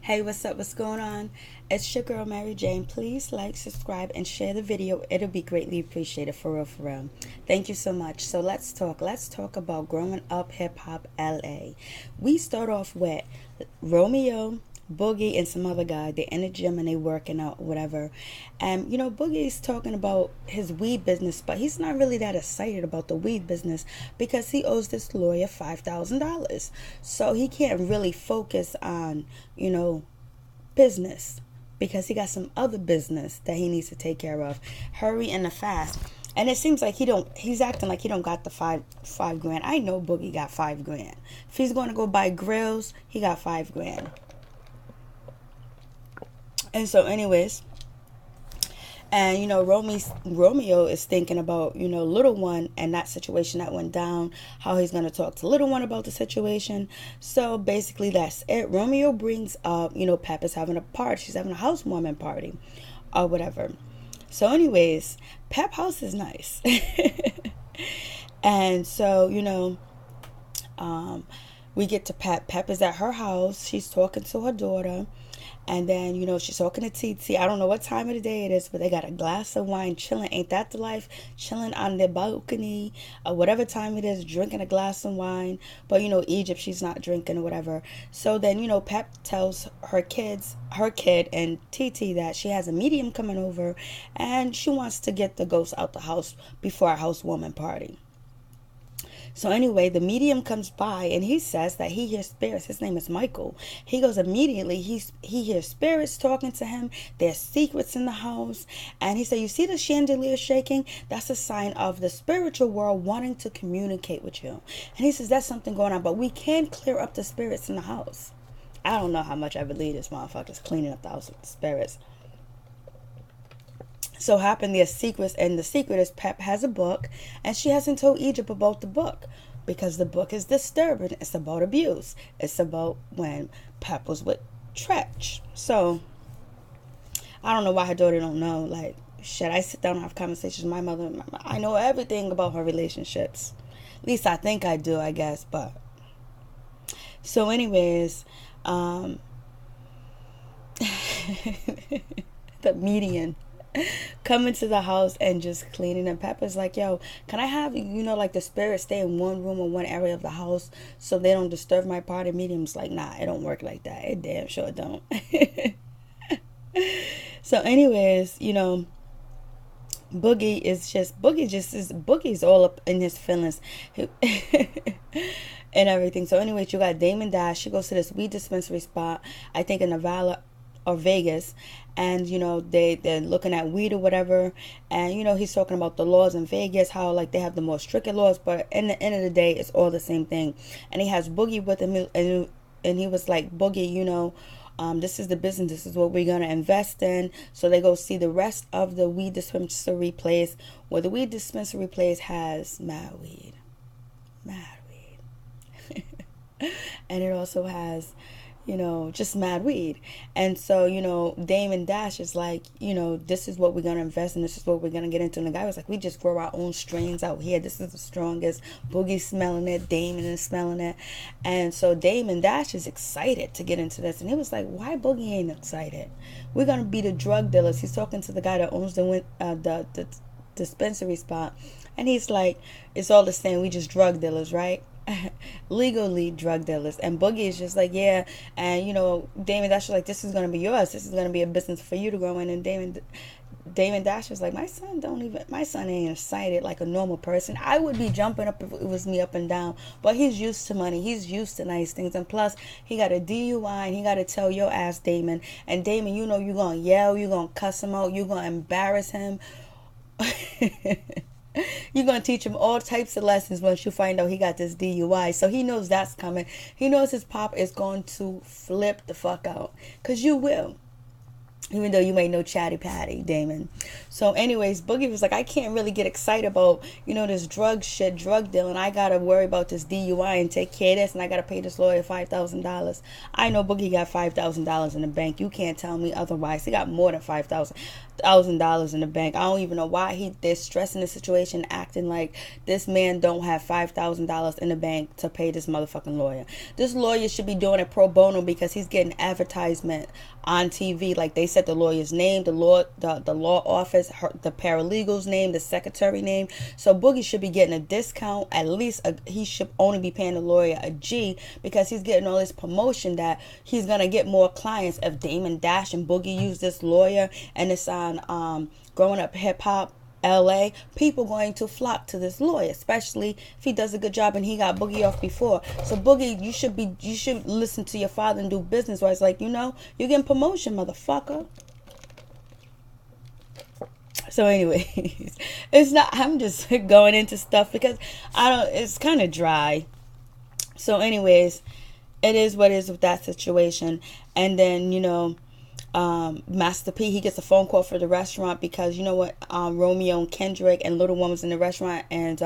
Hey, what's up? What's going on? It's your girl, Mary Jane. Please like, subscribe, and share the video. It'll be greatly appreciated, for real, for real. Thank you so much. So let's talk. Let's talk about growing up hip-hop LA. We start off with Romeo, Boogie, and some other guy. They're in the gym and they working out, whatever. And, Boogie's talking about his weed business, but he's not really that excited about the weed business because he owes this lawyer $5,000. So he can't really focus on, business because he got some other business that he needs to take care of. Hurry and the fast. And it seems like he's acting like he don't got the five grand. I know Boogie got $5,000. If he's going to go buy grills, he got $5,000. And so anyways, and Romeo is thinking about, little one and that situation that went down, how he's going to talk to little one about the situation. So basically that's it. Romeo brings up, Pep is having a party. She's having a housewarming party or whatever. So anyways, Pep house is nice. And so, we get to Pep. Pep is at her house. She's talking to her daughter. And then, she's talking to TT. I don't know what time of the day it is, but they got a glass of wine chilling. Ain't that the life? Chilling on their balcony or whatever time it is, drinking a glass of wine. But, Egypt, she's not drinking or whatever. So then, Pep tells her kid and TT that she has a medium coming over and she wants to get the ghost out the house before a housewarming party. So anyway, the medium comes by and he says that he hears spirits. His name is Michael. He goes immediately. He hears spirits talking to him. There's secrets in the house. And he said, you see the chandelier shaking? That's a sign of the spiritual world wanting to communicate with you. And he says, that's something going on. But we can clear up the spirits in the house. I don't know how much I believe this motherfucker's cleaning up the house with the spirits. So happened there's secrets, and the secret is Pep has a book and she hasn't told Egypt about the book because the book is disturbing. It's about abuse. It's about when Pep was with Tretch. So I don't know why her daughter don't know. Like, should I sit down and have conversations with my mother? I know everything about her relationships. At least I think I do, I guess. But so anyways, the median coming to the house and just cleaning, and Pepper's like, yo, can I have like the spirits stay in one room or one area of the house so they don't disturb my party? Medium's like, nah, it don't work like that. It damn sure don't. So anyways, Boogie's all up in his feelings and everything. So anyways, you got Damon Dash. She goes to this weed dispensary spot, I think in Nevada or Vegas, and they're looking at weed or whatever, and he's talking about the laws in Vegas, how like they have the more stricter laws, but in the end of the day it's all the same thing. And he has Boogie with him, and he was like, Boogie, this is the business, this is what we're gonna invest in. So they go see the rest of the weed dispensary place, where the weed dispensary place has mad weed and it also has just mad weed. And so, Damon Dash is like, this is what we're going to invest in. This is what we're going to get into. And the guy was like, we just grow our own strains out here. This is the strongest. Boogie's smelling it. Damon is smelling it. And so Damon Dash is excited to get into this. And he was like, why Boogie ain't excited? We're going to be the drug dealers. He's talking to the guy that owns the dispensary spot. And he's like, it's all the same. We just drug dealers, right? Legally drug dealers. And Boogie is just like, yeah. And Damon Dash was like, this is gonna be yours, this is gonna be a business for you to grow in. And Damon Dash was like, my son ain't excited like a normal person. I would be jumping up if it was me, up and down, but he's used to money, he's used to nice things. And plus he got a DUI and he got to tell your ass, Damon. And Damon, you're gonna yell, you're gonna cuss him out, you're gonna embarrass him. You're going to teach him all types of lessons once you find out he got this DUI. So he knows that's coming. He knows his pop is going to flip the fuck out. Because you will. Even though you may know Chatty Patty, Damon. So anyways, Boogie was like, I can't really get excited about, this drug deal, and I gotta worry about this DUI and take care of this, and I gotta pay this lawyer $5,000. I know Boogie got $5,000 in the bank. You can't tell me otherwise. He got more than $5,000 in the bank. I don't even know why they're stressing the situation, acting like this man don't have $5,000 in the bank to pay this motherfucking lawyer. This lawyer should be doing it pro bono because he's getting advertisement on TV. Like, they said the lawyer's name, the law office, the paralegal's name, the secretary name. So Boogie should be getting a discount. At least he should only be paying the lawyer a G, because he's getting all this promotion that he's gonna get more clients. If Damon Dash and Boogie use this lawyer and it's on Growing Up Hip Hop LA, people going to flock to this lawyer, especially if he does a good job and he got Boogie off before. So Boogie, you should listen to your father and do business where it's like, you're getting promotion, motherfucker. So anyways, it's not, I'm just going into stuff because it's kind of dry. So anyways, it is what it is with that situation. And then, Master P, he gets a phone call for the restaurant because Romeo and Kendrick and Little One was in the restaurant, and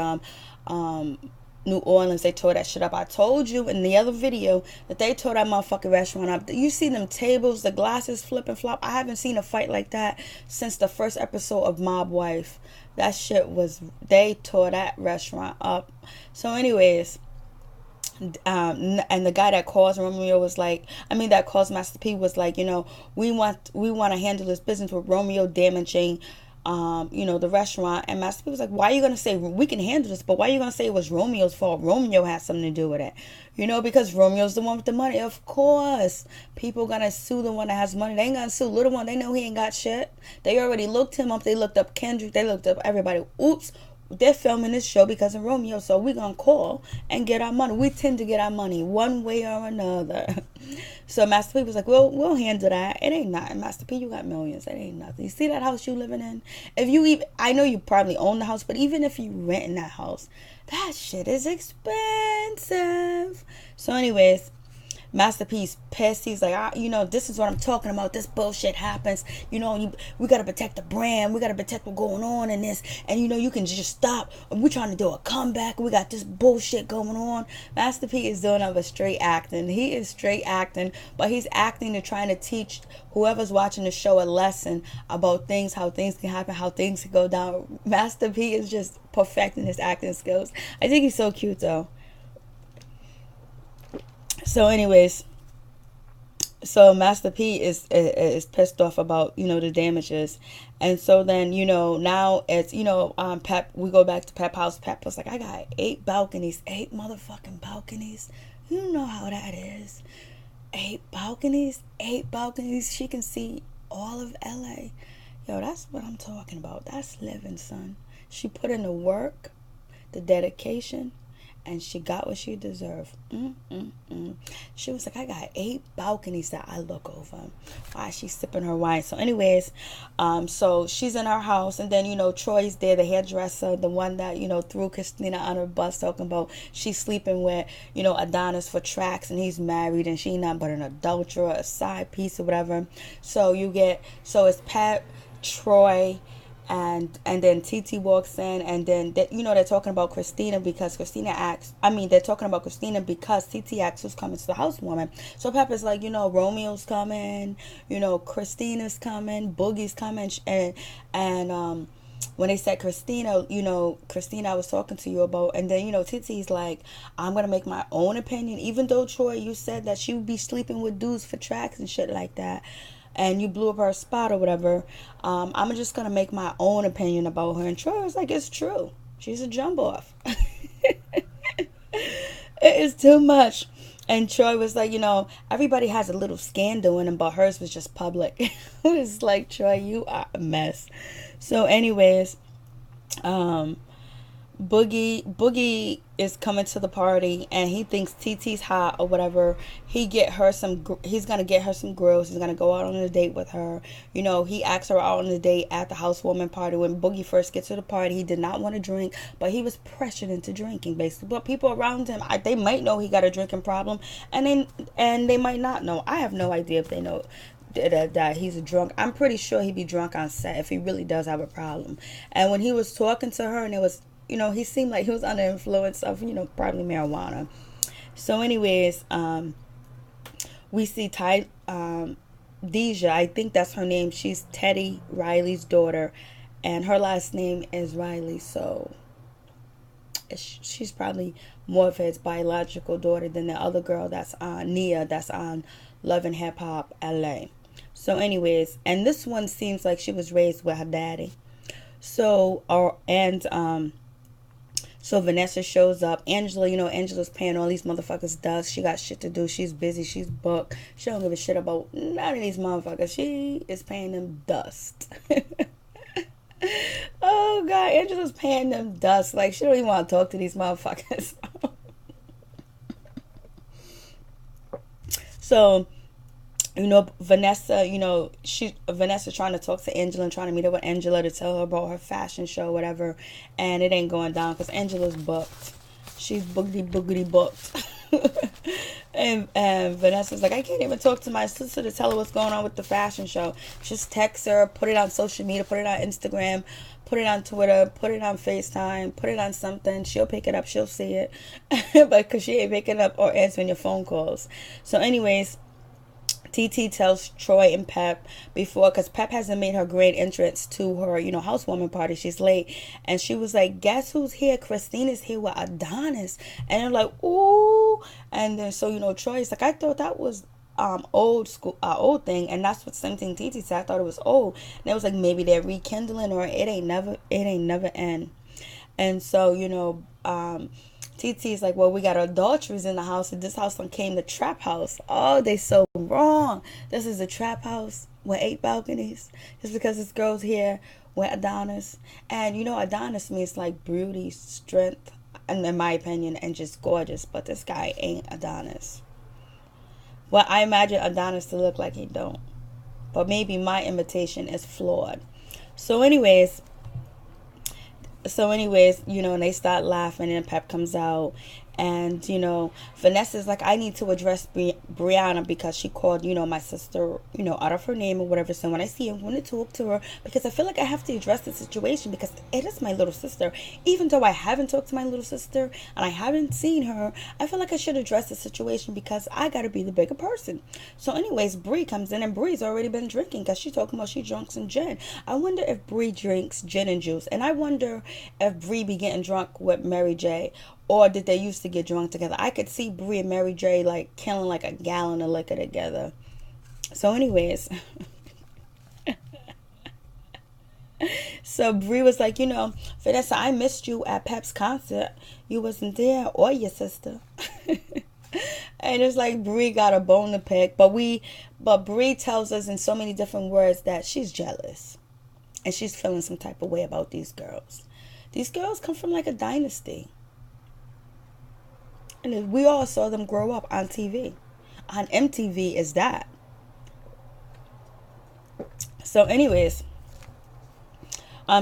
New Orleans, they tore that shit up. I told you in the other video that they tore that motherfucking restaurant up. You see them tables, the glasses flip and flop. I haven't seen a fight like that since the first episode of Mob Wife. That shit they tore that restaurant up. So anyways, and the guy that calls Romeo was like, that calls Master P was like, we want to handle this business with Romeo damaging the restaurant. And Master P was like, why are you gonna say we can handle this, but why are you gonna say it was Romeo's fault? Romeo has something to do with it, because Romeo's the one with the money. Of course people gonna sue the one that has money. They ain't gonna sue Little One. They know he ain't got shit. They already looked him up. They looked up Kendrick. They looked up everybody. Oops, they're filming this show because of Romeo, so we're gonna call and get our money. We tend to get our money one way or another. So Master P was like, we'll handle that. It ain't nothing. Master P, you got millions. It ain't nothing. You see that house you living in? I know you probably own the house, but even if you rent in that house, that shit is expensive. So anyways, Master P's pissed. He's like, this is what I'm talking about. This bullshit happens. We got to protect the brand. We got to protect what's going on in this. And, you can just stop. We're trying to do a comeback. We got this bullshit going on. Master P is doing other straight acting. He is straight acting, but he's acting and trying to teach whoever's watching the show a lesson about things, how things can happen, how things can go down. Master P is just perfecting his acting skills. I think he's so cute, though. So anyways, Master P is pissed off about, the damages. And so then, now it's, Pep, we go back to Pep house. Pep was like, I got 8 balconies, 8 motherfucking balconies. You know how that is. 8 balconies. She can see all of LA. Yo, that's what I'm talking about. That's living, son. She put in the work, the dedication, and she got what she deserved. She was like, I got 8 balconies that I look over while she's sipping her wine. So anyways, so she's in her house, and then, Troy's there, the hairdresser, the one that, threw Kristinia on her bus, talking about she's sleeping with, Adonis for tracks, and he's married, and she not but an adulterer, a side piece or whatever. So it's Pat, Troy, and then TT walks in, and then they're talking about Kristinia because they're talking about Kristinia because TT asks who's coming to the housewarming. So Pepper's like, Romeo's coming, Kristina's coming, Boogie's coming, and when they said Kristinia, Kristinia I was talking to you about, and then TT's like, I'm gonna make my own opinion, even though Troy, you said that she would be sleeping with dudes for tracks and shit like that, and you blew up her spot or whatever. I'm just gonna make my own opinion about her. And Troy was like, it's true. She's a jump off. It is too much. And Troy was like, everybody has a little scandal in them, but hers was just public. It was like, Troy, you are a mess. So anyways, Boogie is coming to the party, and he thinks TT's hot or whatever. He's gonna get her some grills. He's gonna go out on a date with her. He asked her out on a date at the housewarming party. When Boogie first gets to the party, he did not want to drink, but he was pressured into drinking, basically. But people around him, they might know he got a drinking problem, and they might not know. I have no idea if they know. that he's a drunk. I'm pretty sure he'd be drunk on set if he really does have a problem. And when he was talking to her, and it was, he seemed like he was under influence of, probably marijuana. So anyways, we see Deja, I think that's her name. She's Teddy Riley's daughter, and her last name is Riley, so she's probably more of his biological daughter than the other girl that's on Nia, that's on Love and Hip Hop LA. So anyways, and this one seems like she was raised with her daddy. So so Vanessa shows up. Angela, Angela's paying all these motherfuckers dust. She got shit to do. She's busy. She's booked. She don't give a shit about none of these motherfuckers. She is paying them dust. Oh, God. Angela's paying them dust. Like, she don't even want to talk to these motherfuckers. So, Vanessa, Vanessa trying to talk to Angela and trying to meet up with Angela to tell her about her fashion show, whatever. And it ain't going down because Angela's booked. She's boogity booked. and Vanessa's like, I can't even talk to my sister to tell her what's going on with the fashion show. Just text her, put it on social media, put it on Instagram, put it on Twitter, put it on FaceTime, put it on something. She'll pick it up. She'll see it. But because she ain't picking up or answering your phone calls. So anyways, TT tells Troy and Pep before, because Pep hasn't made her grand entrance to her, housewarming party. She's late. And she was like, guess who's here? Kristina's here with Adonis. And they're like, ooh. And then, so, Troy's like, I thought that was old school, old thing. And that's what something TT said. I thought it was old. And it was like, maybe they're rekindling, or it ain't never end. And so, TT's like, well, we got adulteries in the house, and this house became the trap house. Oh, they so wrong. This is a trap house with 8 balconies. Just because this girl's here with Adonis. And, Adonis means like beauty, strength, and in my opinion, and just gorgeous. But this guy ain't Adonis. Well, I imagine Adonis to look like he don't. But maybe my imitation is flawed. So anyways, and they start laughing, and Pep comes out, and, Vanessa's like, I need to address Brianna because she called, my sister, out of her name or whatever. So when I see her, I want to talk to her because I feel like I have to address the situation because it is my little sister. Even though I haven't talked to my little sister and I haven't seen her, I feel like I should address the situation because I got to be the bigger person. So anyways, Bree comes in, and Bree's already been drinking because she's talking about she drunk some gin. I wonder if Bree drinks gin and juice, and I wonder if Bree be getting drunk with Mary J, or did they used to get drunk together? I could see Bree and Mary J like killing like a gallon of liquor together. So anyways, so Bree was like, Vanessa, I missed you at Pep's concert. You wasn't there, or your sister. And it's like Bree got a bone to pick, but Bree tells us in so many different words that she's jealous, and she's feeling some type of way about these girls. These girls come from like a dynasty. And we all saw them grow up on TV. On MTV is that. So anyways,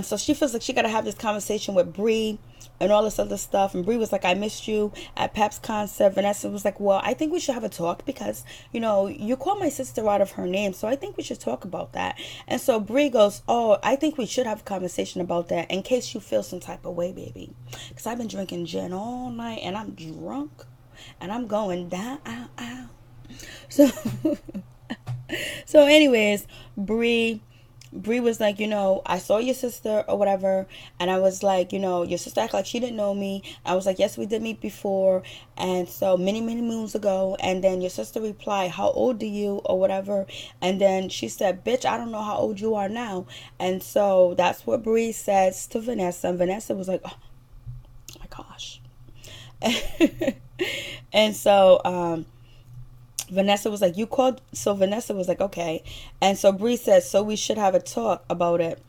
so she feels like she got to have this conversation with Bree and all this other stuff. And Bree was like, I missed you at Pep's concert. Vanessa was like, well, I think we should have a talk because, you called my sister out of her name. So I think we should talk about that. And so Bree goes, oh, I think we should have a conversation about that in case you feel some type of way, baby. Because I've been drinking gin all night and I'm drunk and I'm going down. So, so anyways, Bree was like, I saw your sister or whatever. And I was like, your sister acted like she didn't know me. I was like, yes, we did meet before. And so many, many moons ago. And then your sister replied, how old are you or whatever? And then she said, bitch, I don't know how old you are now. And so that's what Bree says to Vanessa. And Vanessa was like, oh my gosh. And so, Vanessa was like, you called? So Vanessa was like, okay. And so Bree says, so we should have a talk about it.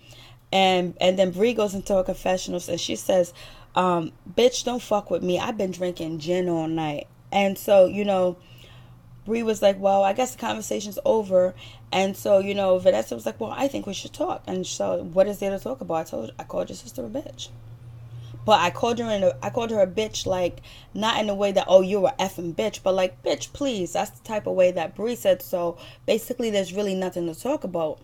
And then Bree goes into a confessional and she says, bitch, don't fuck with me. I've been drinking gin all night. And so, Bree was like, well, I guess the conversation's over. And so, Vanessa was like, well, I think we should talk. And so what is there to talk about? I called your sister a bitch. but I called her a bitch, like, not in a way that, oh, you're a effing bitch, but like, bitch, please. That's the type of way that Bree said. So basically, there's really nothing to talk about.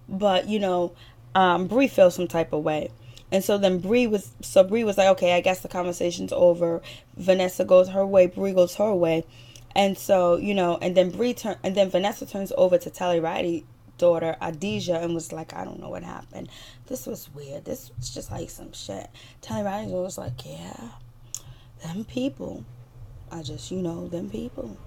But Bree feels some type of way. And so then Bree was like, okay, I guess the conversation's over. Vanessa goes her way, Bree goes her way. And so, and then Vanessa turns over to Telly Riley's daughter, Adija, and was like, I don't know what happened. This was weird. This was just like some shit. Telly Riley's daughter was like, yeah, them people. Them people.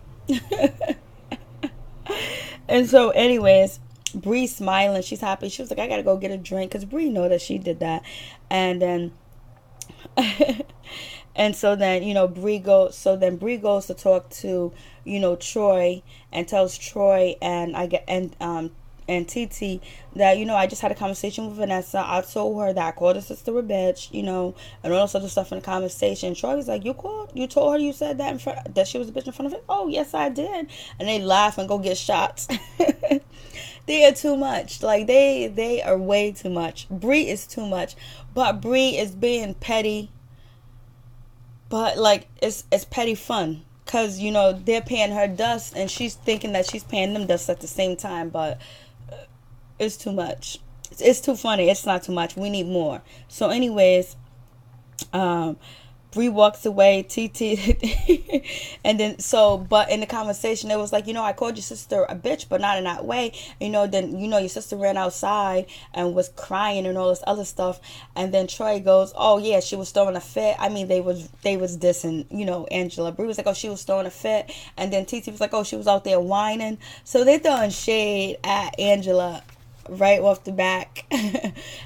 And so, anyways, Bree's smiling. She's happy. She was like, I gotta go get a drink, because Bree know that she did that. And then and so then Bree goes to talk to Troy, and tells Troy and TT that I just had a conversation with Vanessa. I told her that I called her sister a bitch, and all this other stuff in the conversation. Troy was like, you told her you said that that she was a bitch in front of it? Oh, yes, I did. And they laugh and go get shots. They are too much. Like, they are way too much. Bree is too much. But Bree is being petty. But, like, it's petty fun. Because, they're paying her dust, and she's thinking that she's paying them dust at the same time. But it's too much. It's too funny. It's not too much. We need more. So, anyways, Bree walks away, TT, and then but in the conversation it was like, I called your sister a bitch, but not in that way. Then your sister ran outside and was crying and all this other stuff, and then Troy goes, oh yeah, she was throwing a fit. I mean, they was dissing, Angela. Bree was like, oh, she was throwing a fit, and then TT was like, oh, she was out there whining. So they're throwing shade at Angela right off the back.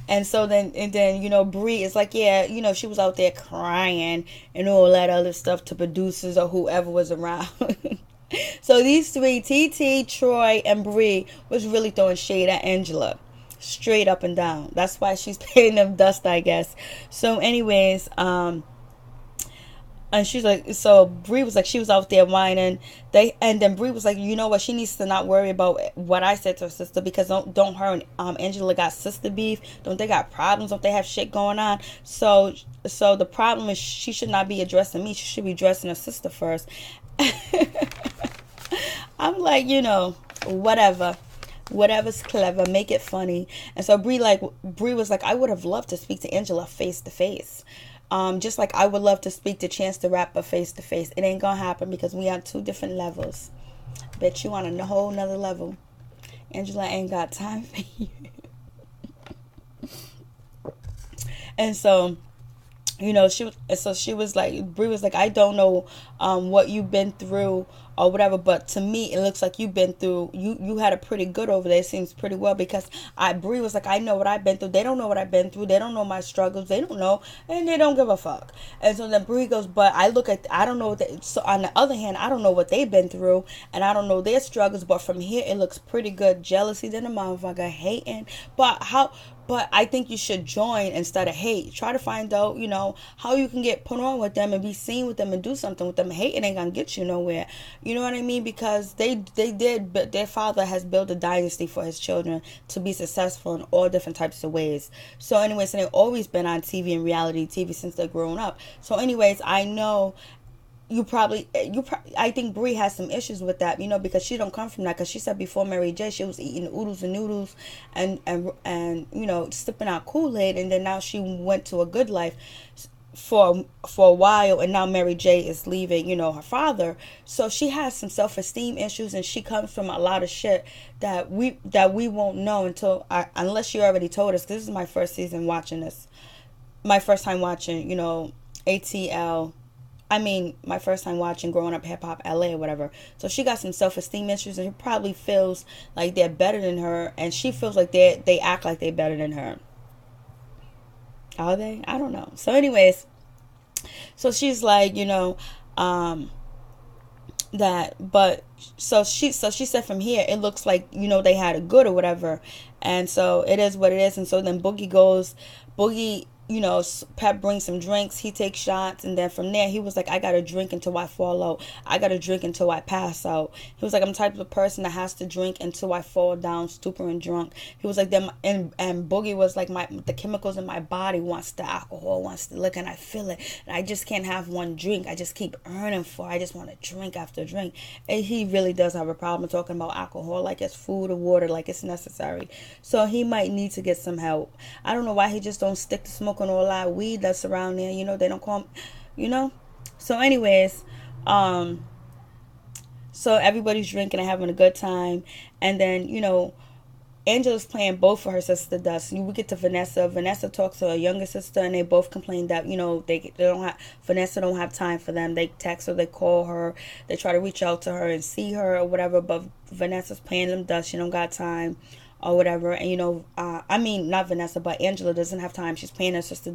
And then Bree is like, yeah, she was out there crying and all that other stuff to producers or whoever was around. So these three, TT, Troy, and Bree, was really throwing shade at Angela, straight up and down. That's why she's paying them dust, I guess. So anyways, and she's like, so Bree was like, she was out there whining. And then Bree was like, you know what? She needs to not worry about what I said to her sister, because don't her and Angela got sister beef? Don't they got problems? Don't they have shit going on? So the problem is she should not be addressing me. She should be addressing her sister first. I'm like, whatever. Whatever's clever, make it funny. And so Bree was like, I would have loved to speak to Angela face to face. Just like I would love to speak to Chance the Rapper face to face. It ain't gonna happen because we on two different levels. Bet you on a whole nother level. Angela ain't got time for you. And so, she was like, Bree was like, I don't know what you've been through or whatever, but to me it looks like you've been through, you had a pretty good over there. It seems pretty well, because Bree was like, I know what I've been through. They don't know what I've been through. They don't know my struggles. They don't know, and they don't give a fuck. And so then Bree goes, but I don't know what so on the other hand, I don't know what they've been through, and I don't know their struggles, but from here it looks pretty good. Jealousy than a motherfucker, hating, but I think you should join instead of hate. Try to find out, how you can get put on with them and be seen with them and do something with them. Hating ain't gonna get you nowhere. You know what I mean? Because they did, but their father has built a dynasty for his children to be successful in all different types of ways. So anyways, and they've always been on TV and reality TV since they're growing up. So anyways, I know I think Bree has some issues with that, because she don't come from that. Because she said before Mary J, she was eating oodles and noodles and sipping out Kool-Aid, and then now she went to a good life for a while, and now Mary J is leaving, her father. So she has some self-esteem issues, and she comes from a lot of shit that we won't know unless you already told us. 'Cause this is my first season watching this, my first time watching, ATL. My first time watching Growing Up Hip Hop LA or whatever. So she got some self-esteem issues, and she probably feels like they're better than her, and she feels like they act like they're better than her. Are they? I don't know. So anyways, so she's like, so she said from here it looks like, they had a good or whatever, and so it is what it is. And so then Boogie you know, Pep brings some drinks, he takes shots, and then from there he was like, I gotta drink until I fall out, I gotta drink until I pass out. He was like, I'm the type of person that has to drink until I fall down stupid and drunk. He was like, then and Boogie was like, the chemicals in my body wants the alcohol, wants the liquor, and I feel it, and I just can't have one drink, I just keep earning for it. I just want to drink after drink. And he really does have a problem talking about alcohol like it's food or water, like it's necessary. So he might need to get some help. I don't know why he just don't stick to smoking all that weed that's around there. You know, they don't call him, you know. So anyways, so everybody's drinking and having a good time. And then, you know, Angela's playing both for her sister does. We get to Vanessa. Vanessa talks to her younger sister, and they both complain that, you know, they don't have, Vanessa don't have time for them. They text her, they call her, they try to reach out to her and see her or whatever, but Vanessa's playing them dust. She don't got time or whatever. And, you know, I mean, not Vanessa, but Angela doesn't have time. She's paying her sister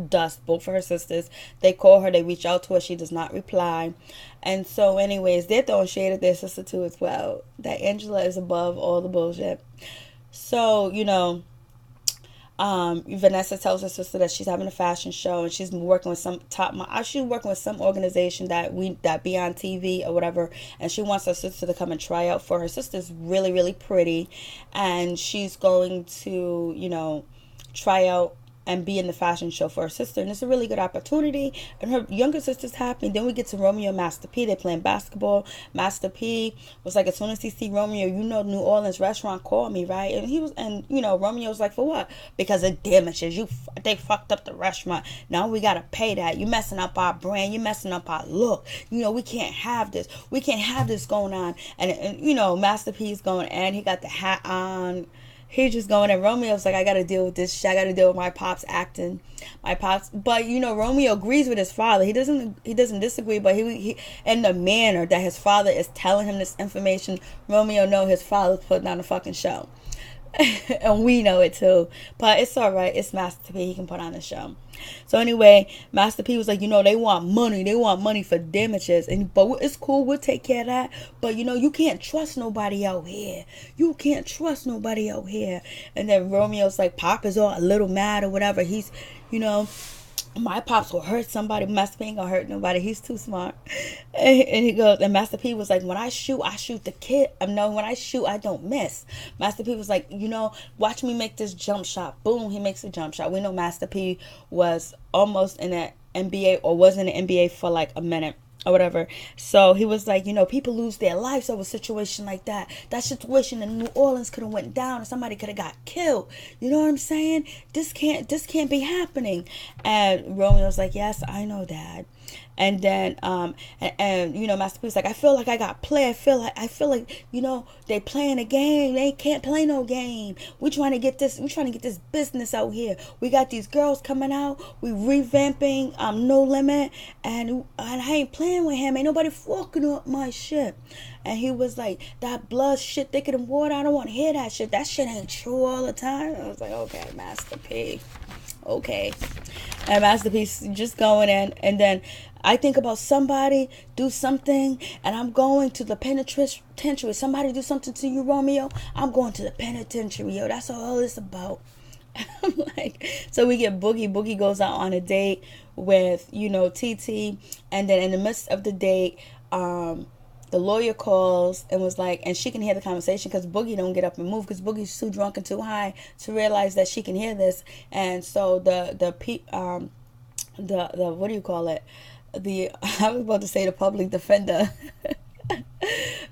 dust, both for her sisters. They call her, they reach out to her, she does not reply. And so anyways, they're throwing shade at their sister too as well, that Angela is above all the bullshit. So, you know, Vanessa tells her sister that she's having a fashion show, and she's working with some she's working with some organization that be on TV or whatever, and she wants her sister to come and try out for her. Sister's really, really pretty, and she's going to, you know, try out and be in the fashion show for her sister, and it's a really good opportunity, and her younger sister's happy. Then we get to Romeo and Master P. They're playing basketball. Master P was like, as soon as he see Romeo, you know, New Orleans restaurant called me, right? And he was, and you know, Romeo was like, for what? Because of damages. They fucked up the restaurant. Now we gotta pay that. You messing up our brand. You messing up our look. You know, we can't have this. We can't have this going on. And you know, Master P is going, and he got the hat on. He's just going, and Romeo's like, I gotta deal with this shit. I gotta deal with my pops acting, my pops. But you know, Romeo agrees with his father. He doesn't disagree, but he in the manner that his father is telling him this information, Romeo know his father's putting on a fucking show. And we know it too, but it's all right. It's Master P. He can put on a show. So anyway, Master P was like, you know, they want money for damages, but it's cool, we'll take care of that. But you know, you can't trust nobody out here. And then Romeo's like, Pop is all a little mad or whatever. He's, you know, my pops will hurt somebody. Master P ain't gonna hurt nobody. He's too smart. And he goes, and Master P was like, when I shoot the kid. No, when I shoot, I don't miss. Master P was like, you know, watch me make this jump shot. Boom, he makes a jump shot. We know Master P was almost in the NBA, or was in the NBA for like a minute or whatever. So he was like, you know, people lose their lives over a situation like that. That situation in New Orleans could have went down, and somebody could have got killed. You know what I'm saying? This can't be happening. And Romeo's like, yes, I know, Dad. And then and you know, Master P's like, I feel like I got play. I feel like, you know, they playing a game. They can't play no game. We trying to get this business out here. We got these girls coming out. We revamping No Limit, and I ain't playing with him. Ain't nobody fucking up my shit. And he was like, that blood shit thicker than water. I don't want to hear that shit. That shit ain't true all the time. I was like, okay, Master P. Okay. And Master P just going in, and then I think about somebody do something, and I'm going to the penitentiary. Somebody do something to you, Romeo, I'm going to the penitentiary. Yo, that's all it's about. I'm like, so we get Boogie. Boogie goes out on a date with, you know, TT, and then in the midst of the date, the lawyer calls and was like, and she can hear the conversation because Boogie don't get up and move because Boogie's too drunk and too high to realize that she can hear this. And so the what do you call it? I was about to say the public defender.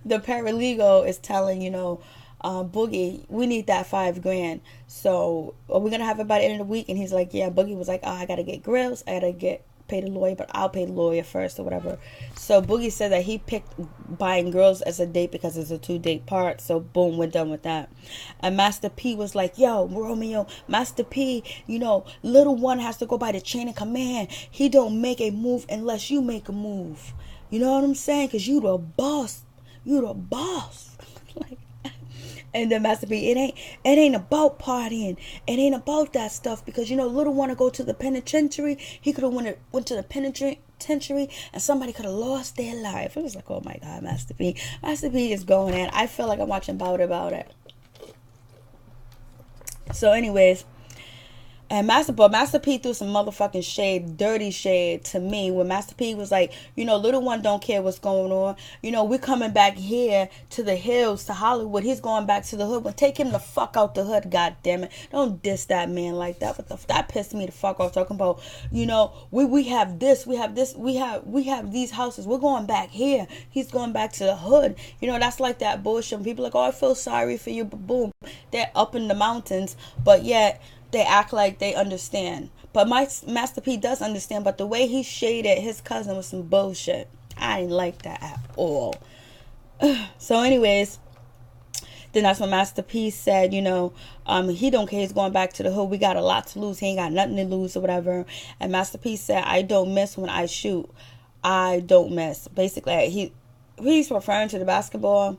The paralegal is telling, you know, Boogie, we need that $5,000. So are we gonna have it by the end of the week? And he's like, yeah. Boogie was like, oh, I gotta get grills, I gotta pay the lawyer, but I'll pay the lawyer first or whatever. So Boogie said that he picked buying girls as a date because it's a 2-date part. So boom, we're done with that. And Master P was like, yo, Romeo, Master P, you know, little one has to go by the chain of command. He don't make a move unless you make a move. You know what I'm saying? Because you the boss. Like, and then Master P, it ain't about partying. It ain't about that stuff, because, you know, little want to go to the penitentiary. He could have went to the penitentiary, and somebody could have lost their life. It was like, oh my God, Master P. Master P is going in. I feel like I'm watching About It. So anyways, And Master P threw some motherfucking shade, dirty shade to me when Master P was like, little one don't care what's going on. We're coming back here to the hills, to Hollywood. He's going back to the hood. But take him the fuck out the hood, god damn it. Don't diss that man like that. That pissed me the fuck off, talking about, we have this, we have this, we have these houses. We're going back here. He's going back to the hood. That's like that bullshit. People are like, oh, I feel sorry for you, but boom. They're up in the mountains, but yet they act like they understand. But my Master P does understand, but the way he shaded his cousin was some bullshit. I didn't like that at all. So anyways, then that's when Master P said, he don't care, he's going back to the hood. We got a lot to lose. He ain't got nothing to lose or whatever. And Master P said, I don't miss when I shoot. I don't miss. Basically, he's referring to the basketball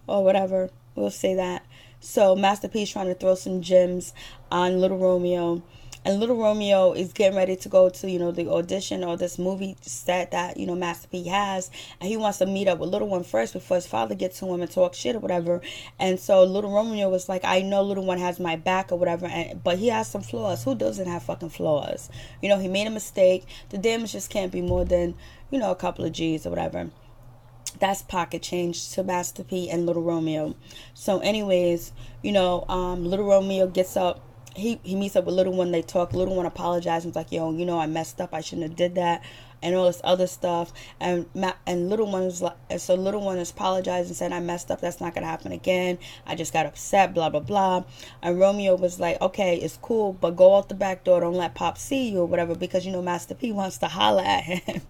or whatever. We'll say that. So Master P is trying to throw some gems on Little Romeo. And Little Romeo is getting ready to go to, the audition or this movie set that, Master P has. And he wants to meet up with Little One first before his father gets to him and talk shit or whatever. And so Little Romeo was like, I know Little One has my back or whatever. But he has some flaws. Who doesn't have fucking flaws? He made a mistake. The damage just can't be more than, a couple of G's or whatever. That's pocket change to Master P and Little Romeo. So anyways, Little Romeo gets up. He meets up with Little One. They talk. Little One apologizes. He's like, yo, I messed up. I shouldn't have did that. And all this other stuff. And Little One is like, so Little One is apologizing and said, I messed up. That's not going to happen again. I just got upset, blah, blah, blah. And Romeo was like, okay, it's cool, but go out the back door. Don't let Pop see you or whatever, because, Master P wants to holler at him.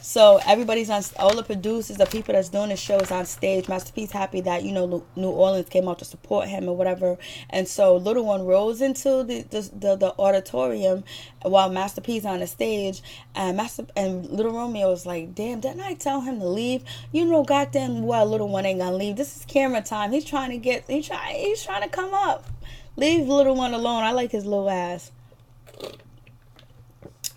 So everybody's on, all the producers, the people that's doing the show is on stage. Master P's happy that, New Orleans came out to support him or whatever. And so Little One rolls into the auditorium while Master P's on the stage. And Little Romeo was like, damn, didn't I tell him to leave? Goddamn well Little One ain't gonna leave. This is camera time. He's trying to come up. Leave Little One alone. I like his little ass.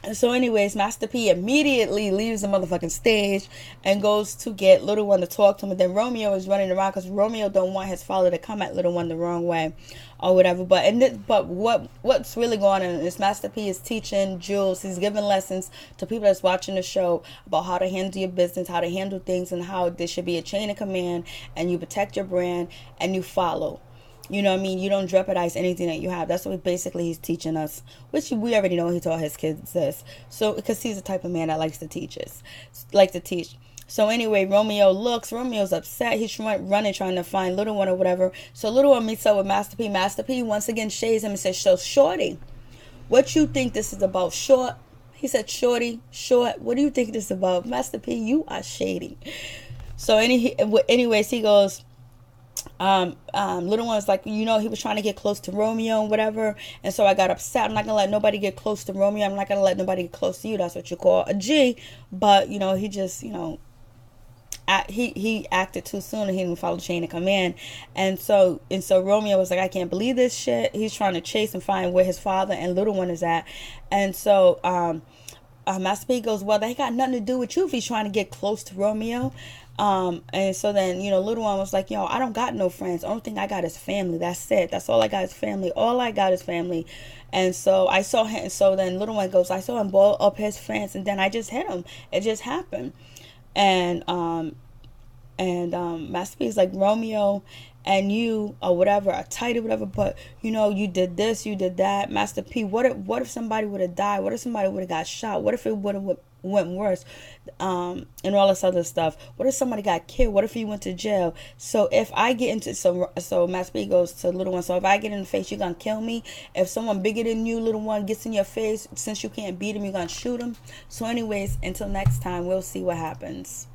And so anyways, Master P immediately leaves the motherfucking stage and goes to get Little One to talk to him. And then Romeo is running around because Romeo don't want his father to come at Little One the wrong way or whatever. But what's really going on is Master P is teaching Jules. He's giving lessons to people that's watching the show about how to handle your business, how to handle things, and how there should be a chain of command, and you protect your brand and you follow. You don't jeopardize anything that you have. That's what basically he's teaching us, which we already know he taught his kids this. So, because he's the type of man that likes to teach. So anyway, Romeo's upset. He's running, trying to find Little One or whatever. So Little One meets up with Master P. Master P once again shades him and says, so Shorty, what you think this is about? Short? He said, Shorty, short, what do you think this is about? Master P, you are shady. So anyways, he goes, Little One's like, he was trying to get close to Romeo and whatever, and so I got upset. I'm not gonna let nobody get close to Romeo. I'm not gonna let nobody get close to you. That's what you call a G. But he just he acted too soon and he didn't follow the chain of command. And so Romeo was like, I can't believe this shit. He's trying to chase and find where his father and Little One is at. And so Master P goes, well, they got nothing to do with you if he's trying to get close to Romeo. And so then, Little One was like, I don't got no friends. The only thing I got is family. That's it. That's all I got is family. All I got is family. And so I saw him. So then Little One goes, I saw him ball up his friends and then I just hit him. It just happened. And Master P is like, Romeo and you or whatever are tight or whatever, but you did this, you did that. Master P, what if somebody would have died? What if somebody would have got shot? What if it would have went worse? And all this other stuff. What if somebody got killed? What if he went to jail? So if I get into so Master P goes to Little One, so if I get in the face, you're gonna kill me. If someone bigger than you, Little One, gets in your face, since you can't beat him, you're gonna shoot him. So anyways, until next time, we'll see what happens.